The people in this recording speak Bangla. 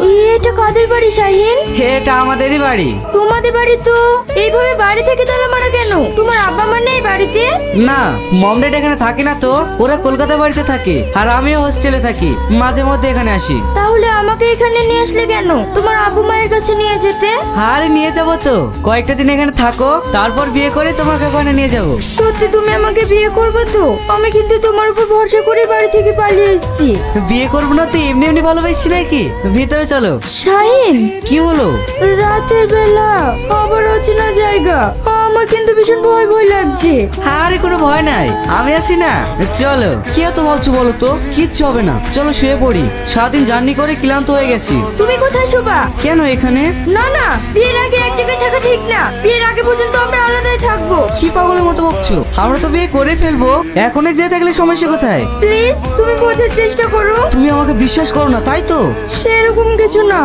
এটা কাদের বাড়ি শাহিন? এটা আমাদেরই বাড়ি। তোমাদের বাড়ি তো এইভাবে বাড়ি থেকে তালা মারা কেন? তোমার আব্বা মা নেই বাড়িতে? না, মম ড্যাড এখানে থাকে না তো, ওরা কলকাতা বাড়িতে থাকে আর আমিও হোস্টেলে থাকি, মাঝে মধ্যে এখানে আসি। তাহলে আমাকে এখানে নিয়ে আসলে কেন? তোমার আব্বু মায়ের কাছে নিয়ে যেতে। আরে নিয়ে যাবো তো, কয়েকটা দিন এখানে থাকো, তারপর বিয়ে করে তোমাকে ওখানে নিয়ে যাবো। সত্যি তুমি আমাকে বিয়ে করবে তো? আমি কিন্তু তোমার উপর ভরসা করে বাড়ি থেকে পালিয়ে এসেছি। বিয়ে করবো না তো এমনি এমনি ভালোবাসছি নাকি? ভিতরে চলো। শাহিন, কি হলো? রাতের বেলা আবার অচেনা জায়গা, আমার কিন্তু ভীষণ ভয় ভয় লাগছে। আরে কোনো ভয় নাই, আমি আছি না, চলো। কি এত ভাবছো বলো তো? কিচ্ছু হবে না, চলো শুয়ে পড়ি, সারাদিন জার্নি করে ক্লান্ত হয়ে গেছি। তুমি কোথায় শোবা? কেন এখানে? না না, বিয়ের আগে এক জায়গায় থাকা ঠিক না। বিয়ের আগে পর্যন্ত আমরা আলাদাই থাকবো। কি পাগলের মতো বকছো? আমরা তো বিয়ে করে ফেলবো, এখন যে থাকলে সমস্যা কোথায়? প্লিজ তুমি বোঝার চেষ্টা করো। তুমি আমাকে বিশ্বাস করো না তাই তো? সেরকম কিছু না,